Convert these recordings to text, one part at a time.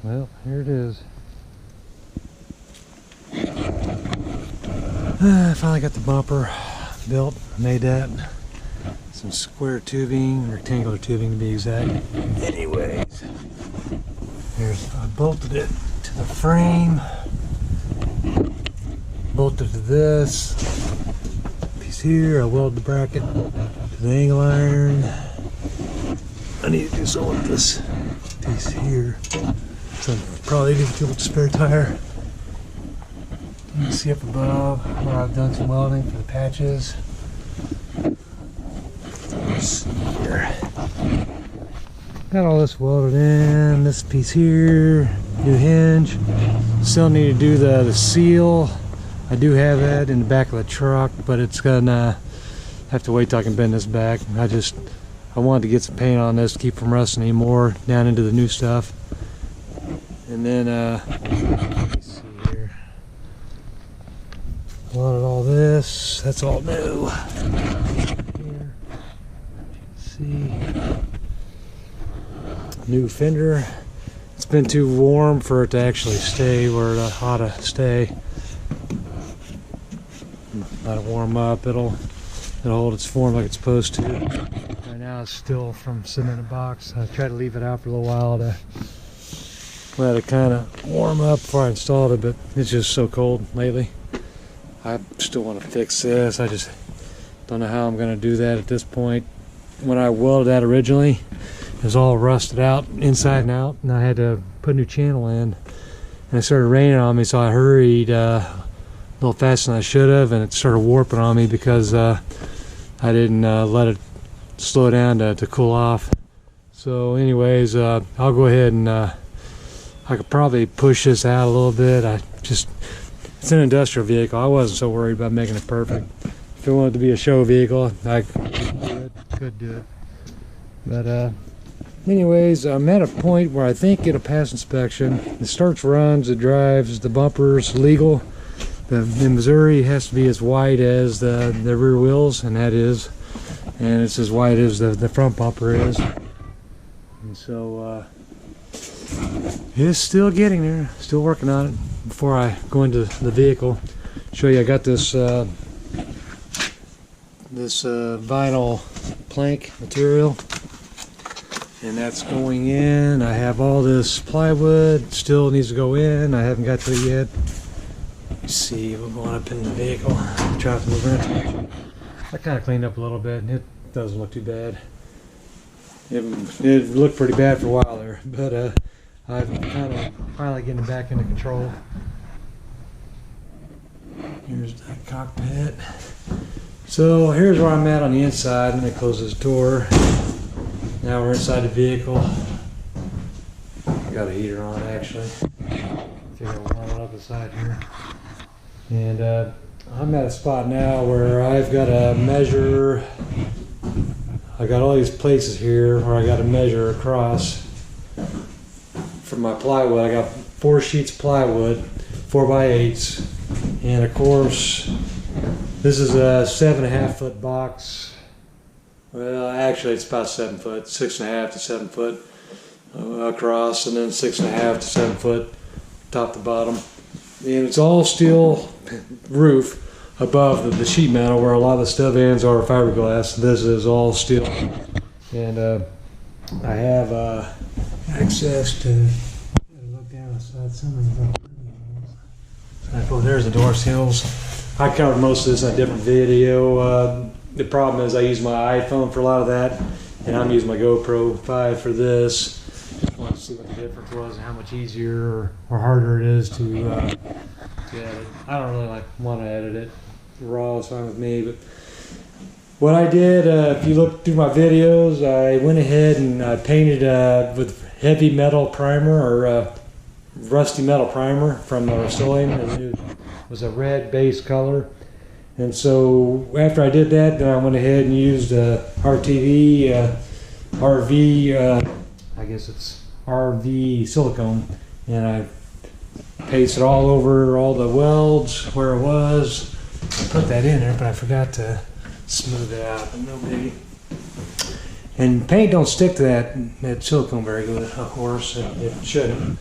Well, here it is. I finally got the bumper built. Made that. Some square tubing, rectangular tubing to be exact. Anyways, I bolted it to the frame. Bolted to this piece here. I welded the bracket to the angle iron. I need to do something with this piece here. So probably need to do with the spare tire. You can see up above where I've done some welding for the patches. Let's see here. Got all this welded in. This piece here, new hinge. Still need to do the seal. I do have that in the back of the truck, but it's gonna have to wait till I can bend this back. I wanted to get some paint on this to keep from rusting anymore down into the new stuff. And then let me see here. Welded all this. That's all new. Here. See. New fender. It's been too warm for it to actually stay where it ought to stay. Let it warm up, it'll hold its form like it's supposed to. Right now it's still from sitting in a box. I tried to leave it out for a little while to let it kind of warm up before I installed it, but it's just so cold lately. I still want to fix this. I just don't know how I'm going to do that at this point. When I welded that originally, it was all rusted out inside and out, and I had to put a new channel in. And it started raining on me, so I hurried a little faster than I should have, and it started warping on me because I didn't let it slow down to cool off. So anyways, I'll go ahead and I could probably push this out a little bit. It's an industrial vehicle. I wasn't so worried about making it perfect. If it wanted to be a show vehicle, I could do it. But anyways, I'm at a point where I think it'll pass inspection. It starts, runs, it drives, the bumper's legal. In Missouri, it has to be as wide as the rear wheels, and that is. And it's as wide as the front bumper is. And so it's still getting there, still working on it. Before I go into the vehicle, show you I got this vinyl plank material, and that's going in. I have all this plywood, still needs to go in. I haven't got to it yet. Let's see, we're going up in the vehicle. Try to move around. I kind of cleaned up a little bit, and it doesn't look too bad. It looked pretty bad for a while there, but I'm kind of finally getting it back into control. Here's the cockpit. So here's where I'm at on the inside. Let me close this door. Now we're inside the vehicle. Got a heater on actually. Figure I'll warm it up inside here. And I'm at a spot now where I've got to measure. I got all these places here where I got to measure across. For my plywood, I got 4 sheets of plywood, 4x8s, and of course, this is a 7.5 foot box. Well, actually, it's about 7 foot, 6.5 to 7 foot across, and then 6.5 to 7 foot top to bottom. And it's all steel roof above the sheet metal, where a lot of the Stepvans are fiberglass. This is all steel, and I have access to look down inside some of them. Oh, there's the door seals. I covered most of this in a different video. The problem is I use my iPhone for a lot of that, and I'm using my GoPro 5 for this. Just want to see what the difference was and how much easier or harder it is to edit. I don't really want to edit it. Raw is fine with me, but what I did, if you look through my videos, I went ahead and I painted with heavy metal primer, or rusty metal primer from Rust-Oleum. It was a red base color. And so after I did that, then I went ahead and used RTV, RV, I guess it's RV silicone, and I pasted all over all the welds where it was. I put that in there, but I forgot to smooth it out, but no biggie. And paint don't stick to that silicone very good, of course. It shouldn't.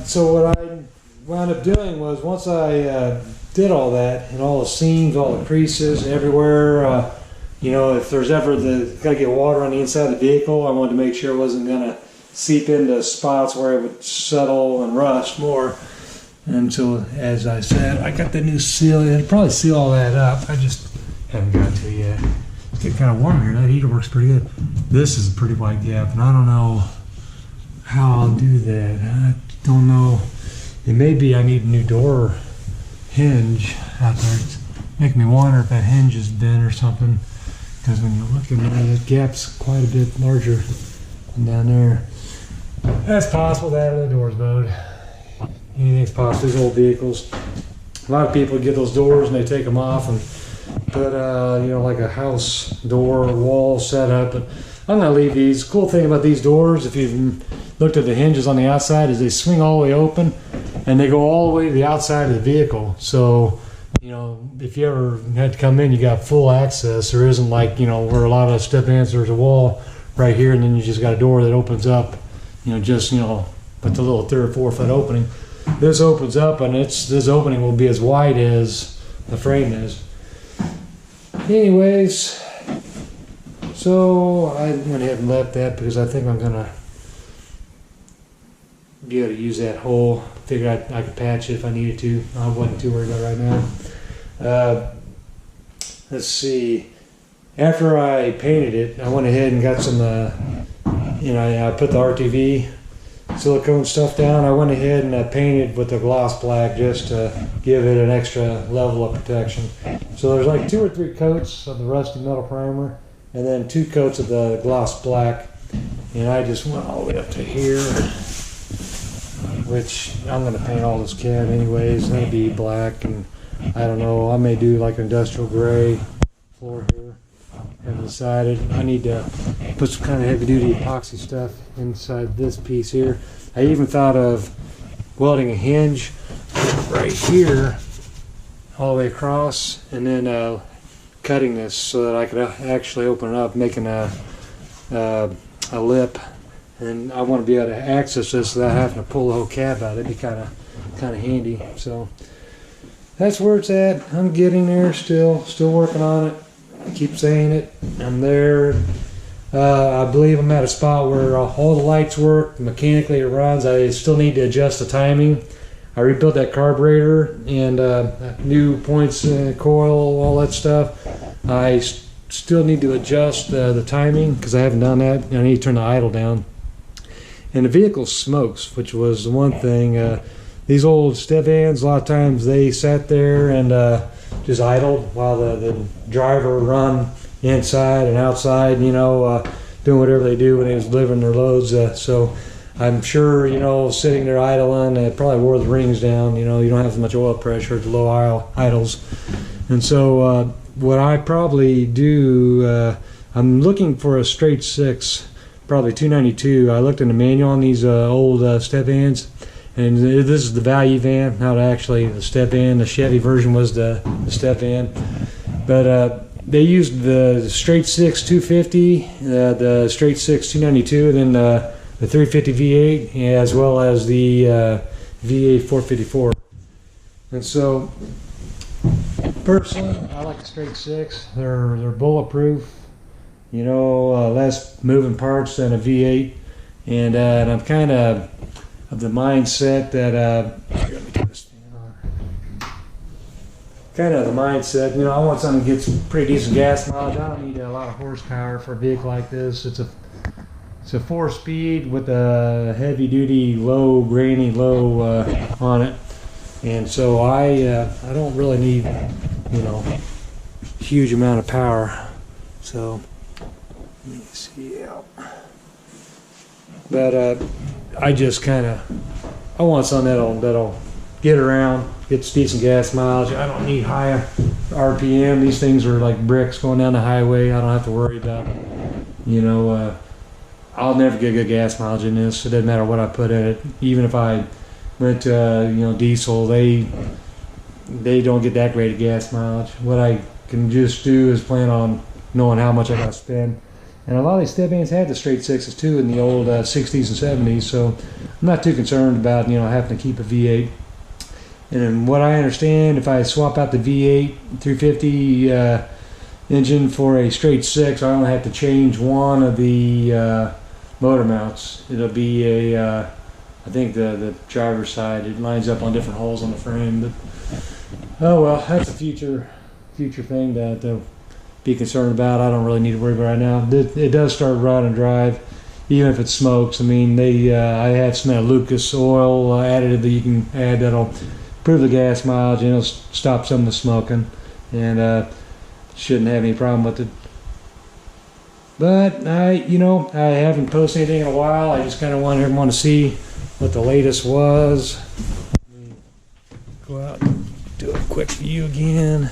So what I wound up doing was, once I did all that, and all the seams, all the creases everywhere, you know, if there's ever gotta get water on the inside of the vehicle, I wanted to make sure it wasn't gonna seep into spots where it would settle and rust more. And so, as I said, I got the new seal. It'll probably seal all that up. I just haven't got to yet. It's getting kind of warm here. That heater works pretty good. This is a pretty wide gap, and I don't know how I'll do that. I don't know. It may be I need a new door hinge out there. It's making me wonder if that hinge is bent or something. Because when you look in there, that gap's quite a bit larger than down there. That's possible that or the door's bowed. Anything's possible. These old vehicles. A lot of people get those doors and they take them off and put, you know, like a house door wall set up. But I'm gonna leave these. Cool thing about these doors, if you've looked at the hinges on the outside, is they swing all the way open and they go all the way to the outside of the vehicle. So, you know, if you ever had to come in, you got full access. There isn't like, you know, where a lot of Stepvans, there's a wall right here and then you just got a door that opens up, you know, just, you know, with the little 3 or 4 foot opening. This opens up, and this opening will be as wide as the frame is. Anyways, so I went ahead and left that because I think I'm gonna be able to use that hole. Figured I could patch it if I needed to. I wasn't too worried about it right now. Let's see. After I painted it, I went ahead and got some, you know, I put the RTV silicone stuff down. I went ahead and painted with the gloss black just to give it an extra level of protection. So there's like 2 or 3 coats of the rusty metal primer and then 2 coats of the gloss black. And I just went all the way up to here, which I'm going to paint all this cab anyways. That'll be black, and I don't know, I may do like industrial gray floor here. I haven't decided. I need to put some kind of heavy duty epoxy stuff inside this piece here. I even thought of welding a hinge right here all the way across, and then cutting this so that I could actually open it up, making a lip. And I want to be able to access this without having to pull the whole cab out. It'd be kind of handy. So that's where it's at. I'm getting there still working on it. I keep saying it. I'm there. I believe I'm at a spot where all the lights work. Mechanically it runs. I still need to adjust the timing. I rebuilt that carburetor and new points, coil, all that stuff. I still need to adjust the timing because I haven't done that. I need to turn the idle down. And the vehicle smokes, which was the one thing. These old Stepvans, a lot of times they sat there and just idled while the driver run inside and outside, you know, doing whatever they do when they was delivering their loads. So I'm sure, you know, sitting there idling, it probably wore the rings down. You know, you don't have as much oil pressure at the low idles. And so what I probably do, I'm looking for a straight 6, probably 292. I looked in the manual on these old Stepvans, and this is the value van, not actually the Stepvan. The Chevy version was the Stepvan, but they used the straight 6 250, the straight 6 292, and then the 350 V8, as well as the V8 454. And so personally, I like the straight 6. They're bulletproof, you know, less moving parts than a V8, and I'm kind of the mindset that let me turn this thing on. Kind of the mindset, you know, I want something that gets pretty decent gas mileage. I don't need a lot of horsepower for a vehicle like this. It's a 4-speed with a heavy duty low, grainy low on it, and so I don't really need, you know, huge amount of power. So let me see out. But I just I want something that'll get around, gets decent gas mileage. I don't need high RPM. These things are like bricks going down the highway. I don't have to worry about, you know, I'll never get good gas mileage in this. It doesn't matter what I put in it. Even if I went to, you know, diesel, they don't get that great of gas mileage. What I can just do is plan on knowing how much I gotta spend. And a lot of these Stepvans had the straight sixes too in the old 60s and 70s, so I'm not too concerned about, you know, having to keep a V8. And then what I understand, if I swap out the V8 350 engine for a straight six, I only have to change one of the motor mounts. It'll be a, I think the driver's side, it lines up on different holes on the frame, but oh well, that's a future thing to be concerned about. I don't really need to worry about it right now. It does start run and drive, even if it smokes. I mean, I have some of that Lucas oil additive that you can add that'll improve the gas mileage and it'll stop some of the smoking, and shouldn't have any problem with it. But I haven't posted anything in a while. I just kind of want everyone to see what the latest was. Let me go out and do a quick view again.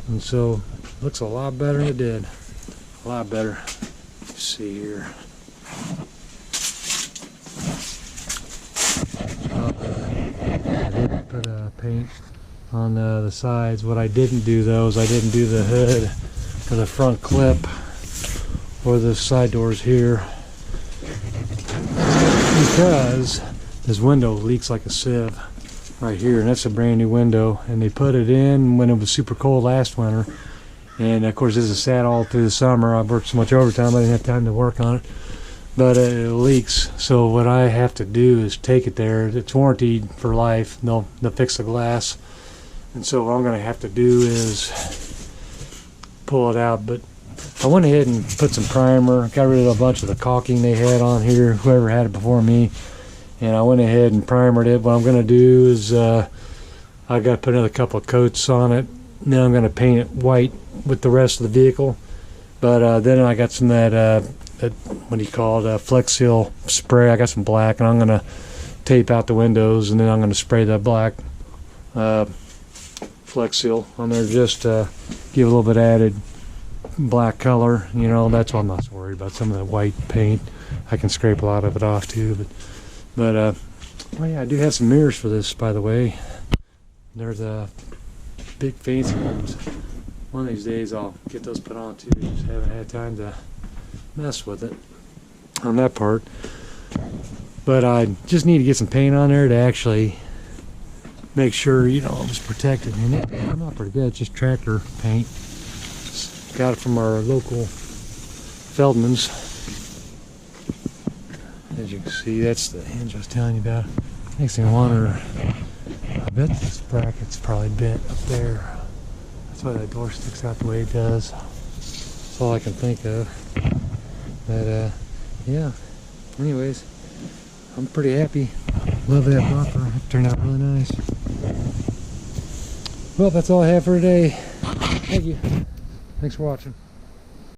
And so, looks a lot better than it did. A lot better. Let's see here. I did put paint on the sides. What I didn't do though is I didn't do the hood or the front clip or the side doors here, because this window leaks like a sieve right here, and that's a brand new window, and they put it in when it was super cold last winter, and of course this is sat all through the summer. I worked so much overtime I didn't have time to work on it, but it leaks. So what I have to do is take it there. It's warranted for life. They'll fix the glass, and so what I'm going to have to do is pull it out. But I went ahead and put some primer, got rid of a bunch of the caulking they had on here, whoever had it before me, and I went ahead and primered it. What I'm going to do is I got to put another couple of coats on it, and then I'm going to paint it white with the rest of the vehicle. But then I got some of that what do you call it, Flex Seal spray. I got some black, and I'm going to tape out the windows, and then I'm going to spray that black Flex Seal on there, just to give a little bit added black color. You know, that's what I'm not so worried about. Some of the white paint, I can scrape a lot of it off too. But oh yeah, I do have some mirrors for this, by the way. They're the big fancy ones. One of these days I'll get those put on too. Just haven't had time to mess with it on that part. But I just need to get some paint on there to actually make sure, you know, it was protected. And it came out pretty good. It's just tractor paint. Got it from our local Feldman's. As you can see, that's the hinge I was telling you about. Makes me wonder, I bet this bracket's probably bent up there. That's why that door sticks out the way it does. That's all I can think of. But yeah, anyways, I'm pretty happy. Love that bumper. It turned out really nice. Well, that's all I have for today. Thank you. Thanks for watching.